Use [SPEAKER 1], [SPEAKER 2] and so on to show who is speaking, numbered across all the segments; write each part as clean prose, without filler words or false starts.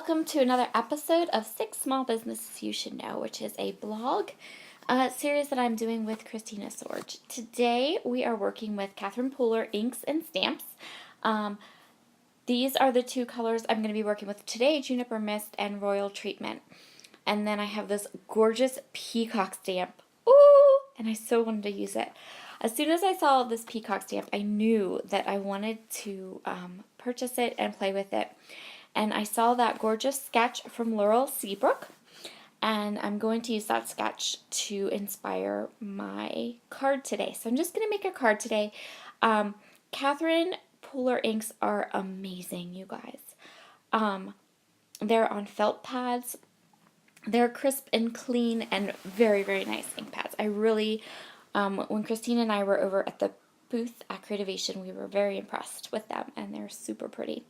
[SPEAKER 1] welcome to another episode of 6 Small Businesses You Should Know, which is a blog series that I'm doing with Christina Sorge. Today we are working with Catherine Pooler inks and stamps. These are the two colors I'm going to be working with today, Juniper Mist and Royal Treatment. And then I have this gorgeous peacock stamp. Ooh! And I so wanted to use it. As soon as I saw this peacock stamp, I knew that I wanted to purchase it and play with it. And I saw that gorgeous sketch from Laurel Seabrook, and I'm going to use that sketch to inspire my card today. So I'm just going to make a card today. Catherine Pooler inks are amazing, you guys. They're on felt pads. They're crisp and clean and very, very nice ink pads. I really, when Christine and I were over at the booth at Creativation, we were very impressed with them, and they're super pretty.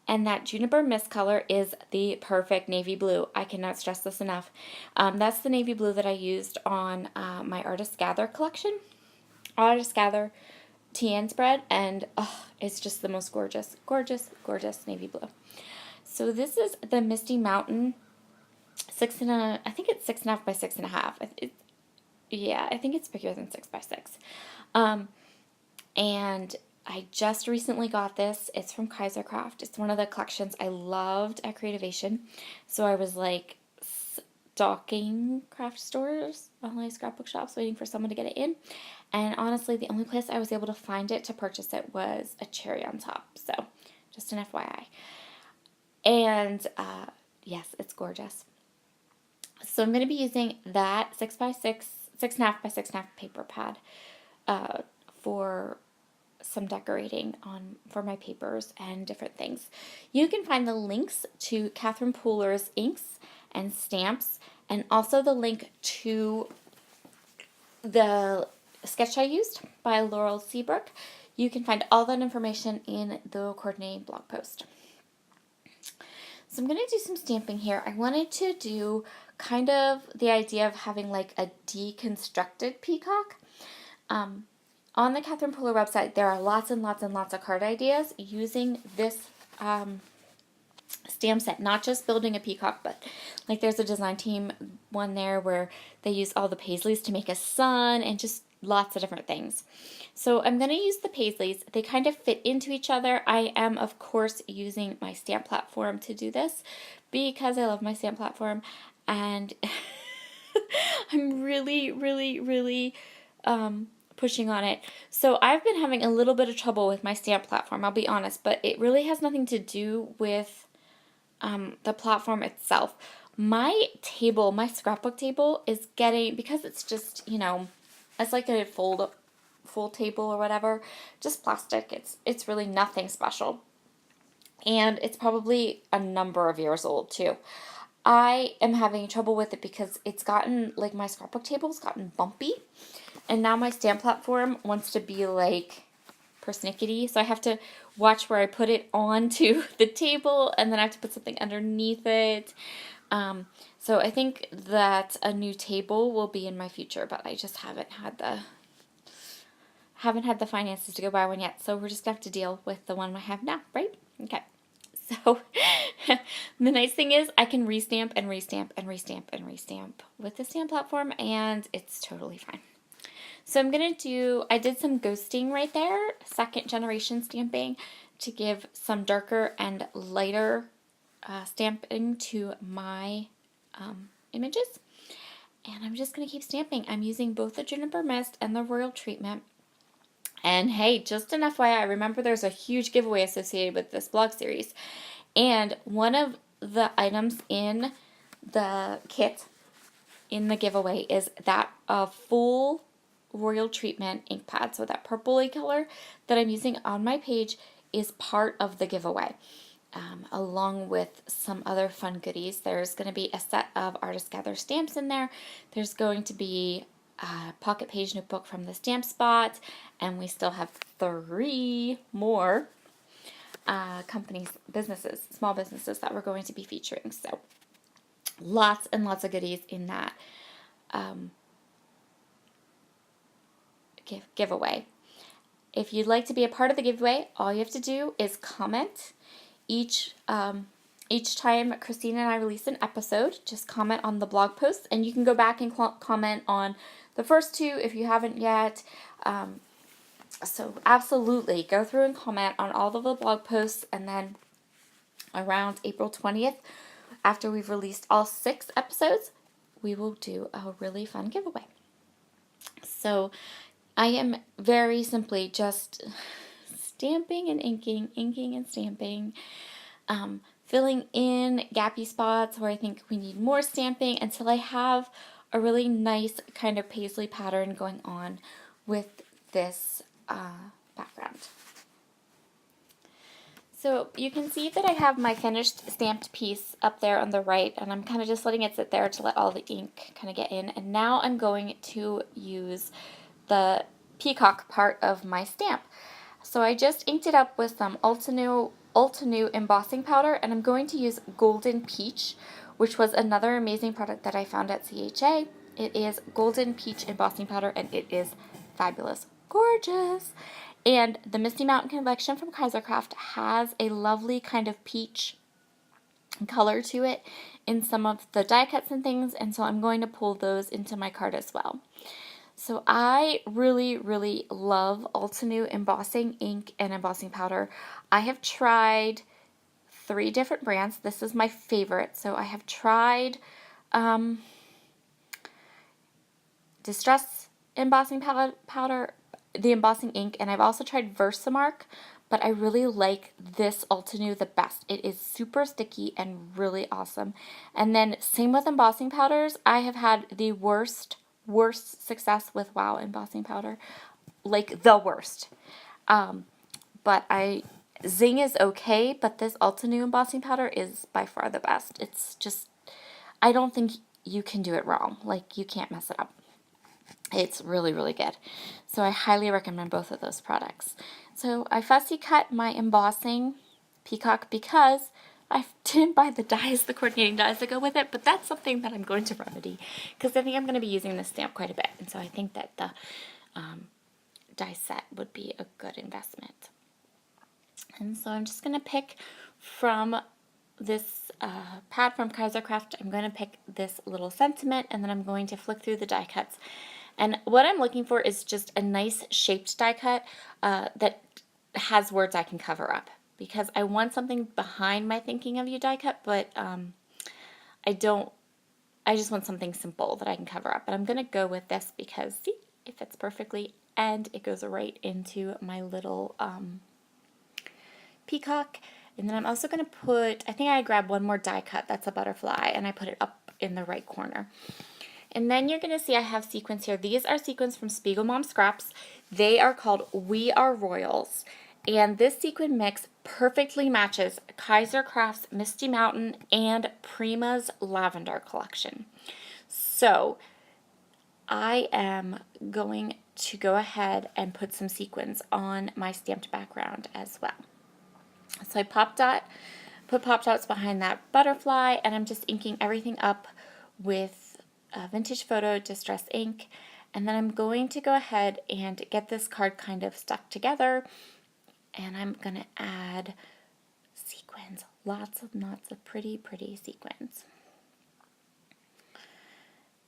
[SPEAKER 1] And that Juniper Mist color is the perfect navy blue. I cannot stress this enough. That's the navy blue that I used on my Artist Gather collection. Artist Gather TN spread, and it's just the most gorgeous, gorgeous, gorgeous navy blue. So this is the Misty Mountain I think it's 6.5 by 6.5. Yeah, I think it's bigger than 6 by 6. And I just recently got this. It's from Kaisercraft. It's one of the collections I loved at Creativation. So I was like stalking craft stores, online scrapbook shops, waiting for someone to get it in. And honestly, the only place I was able to find it to purchase it was a cherry on top. So just an FYI. And yes, it's gorgeous. So I'm going to be using that 6 by 6, 6.5 by 6.5 paper pad for some decorating for my papers and different things. You can find the links to Catherine Pooler's inks and stamps, and also the link to the sketch I used by Laurel Seabrook. You can find all that information in the coordinating blog post. So I'm going to do some stamping here. I wanted to do kind of the idea of having like a deconstructed peacock. On the Catherine Pooler website, there are lots and lots and lots of card ideas using this stamp set, not just building a peacock, but like there's a design team one there where they use all the paisleys to make a sun and just lots of different things. So I'm going to use the paisleys. They kind of fit into each other. I am, of course, using my stamp platform to do this because I love my stamp platform, and I'm really, really, really pushing on it. So I've been having a little bit of trouble with my stamp platform, I'll be honest, but it really has nothing to do with the platform itself. My table, my scrapbook table is getting, because it's just, it's like a full table or whatever, just plastic. It's really nothing special. And it's probably a number of years old too. I am having trouble with it because it's gotten, like my scrapbook table's gotten bumpy. And now my stamp platform wants to be like persnickety. So I have to watch where I put it onto the table, and then I have to put something underneath it. So I think that a new table will be in my future, but I just haven't had the finances to go buy one yet. So we're just gonna have to deal with the one I have now, right? Okay. So the nice thing is I can restamp and restamp and restamp and restamp with the stamp platform, and it's totally fine. So I did some ghosting right there, second generation stamping, to give some darker and lighter stamping to my images. And I'm just going to keep stamping. I'm using both the Juniper Mist and the Royal Treatment. And hey, just an FYI, remember there's a huge giveaway associated with this blog series. And one of the items in the kit, in the giveaway, is that full Royal Treatment ink pad. So that purpley color that I'm using on my page is part of the giveaway, along with some other fun goodies. There's going to be a set of Artist Gather stamps in there. There's going to be a pocket page notebook from the Stamp Spot, and we still have 3 more small businesses that we're going to be featuring. So lots and lots of goodies in that giveaway. If you'd like to be a part of the giveaway, all you have to do is comment each Each time Christine and I release an episode, just comment on the blog post, and you can go back and comment on the first two if you haven't yet. So absolutely, go through and comment on all of the blog posts, and then around April 20th, after we've released all 6 episodes, we will do a really fun giveaway. So I am very simply just stamping and inking and stamping, filling in gappy spots where I think we need more stamping until I have a really nice kind of paisley pattern going on with this background. So you can see that I have my finished stamped piece up there on the right, and I'm kind of just letting it sit there to let all the ink kind of get in. And now I'm going to use the peacock part of my stamp. So I just inked it up with some Ulta embossing powder, and I'm going to use Golden Peach, which was another amazing product that I found at CHA. It is Golden Peach embossing powder, and it is fabulous. Gorgeous! And the Misty Mountain collection from Kaisercraft has a lovely kind of peach color to it in some of the die cuts and things, and so I'm going to pull those into my card as well. So I really, really love Ulta embossing ink and embossing powder. I have tried 3 different brands. This is my favorite. So I have tried Distress embossing powder, the embossing ink, and I've also tried Versamark, but I really like this Ulta the best. It is super sticky and really awesome. And then same with embossing powders. I have had the worst success with Wow embossing powder, like the worst. But Zing is okay, but this Ulta embossing powder is by far the best. It's just, I don't think you can do it wrong. Like, you can't mess it up. It's really, really good. So I highly recommend both of those products. So I fussy cut my embossing peacock because I didn't buy the dies, the coordinating dies that go with it, but that's something that I'm going to remedy because I think I'm going to be using this stamp quite a bit. And so I think that the die set would be a good investment. And so I'm just going to pick from this pad from Kaisercraft. I'm going to pick this little sentiment, and then I'm going to flick through the die cuts. And what I'm looking for is just a nice shaped die cut that has words I can cover up, because I want something behind my thinking of you die cut, but I just want something simple that I can cover up. But I'm going to go with this because, see, it fits perfectly, and it goes right into my little peacock. And then I'm also going to put, I think I grabbed one more die cut that's a butterfly, and I put it up in the right corner. And then you're going to see I have sequins here. These are sequins from Spiegel Mom Scraps. They are called We Are Royals. And this sequin mix perfectly matches Kaisercraft's Misty Mountain and Prima's Lavender collection. So I am going to go ahead and put some sequins on my stamped background as well. So I put pop dots behind that butterfly, and I'm just inking everything up with Vintage Photo Distress ink. And then I'm going to go ahead and get this card kind of stuck together, and I'm going to add sequins, lots of pretty sequins.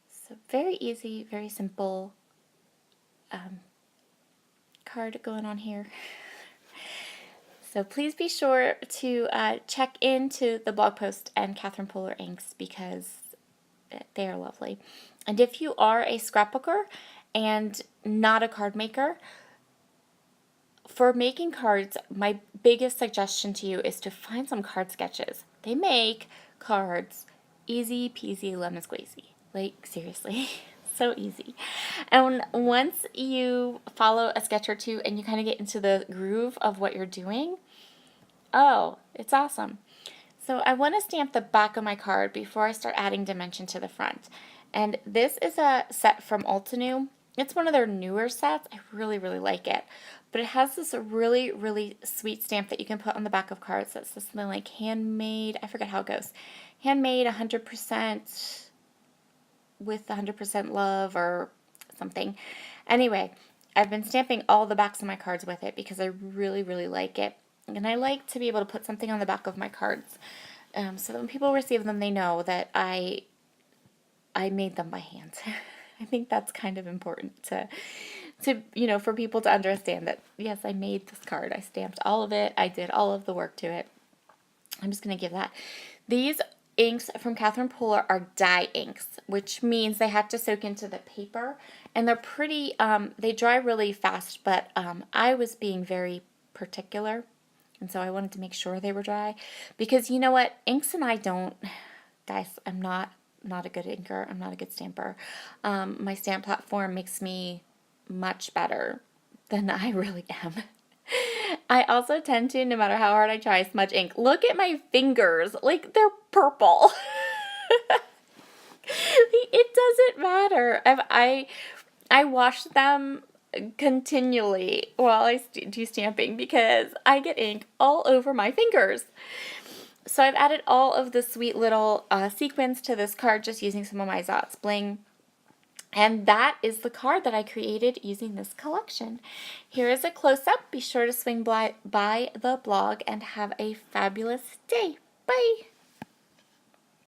[SPEAKER 1] So very easy, very simple card going on here. So please be sure to check into the blog post and Catherine Polar inks because they are lovely. And if you are a scrapbooker and not a card maker, for making cards, my biggest suggestion to you is to find some card sketches. They make cards easy peasy lemon squeezy. Like, seriously. So easy. And once you follow a sketch or two and you kind of get into the groove of what you're doing, oh, it's awesome. So I want to stamp the back of my card before I start adding dimension to the front. And this is a set from Ulta. It's one of their newer sets. I really like it. But it has this really sweet stamp that you can put on the back of cards that says something like handmade. I forget how it goes. Handmade 100% with 100% love or something. Anyway, I've been stamping all the backs of my cards with it because I really like it. And I like to be able to put something on the back of my cards so that when people receive them, they know that I made them by hand. I think that's kind of important to for people to understand that, yes, I made this card. I stamped all of it. I did all of the work to it. I'm just going to give that. These inks from Catherine Pooler are dye inks, which means they have to soak into the paper, and they're pretty, they dry really fast, but I was being very particular, and so I wanted to make sure they were dry, because you know what, inks and I don't, guys, I'm not a good inker, I'm not a good stamper. My stamp platform makes me much better than I really am. I also tend to, no matter how hard I try, smudge ink. Look at my fingers. Like, they're purple. It doesn't matter. I wash them continually while I do stamping because I get ink all over my fingers. So I've added all of the sweet little sequins to this card just using some of my Zots Bling. And that is the card that I created using this collection. Here is a close-up. Be sure to swing by the blog and have a fabulous day. Bye!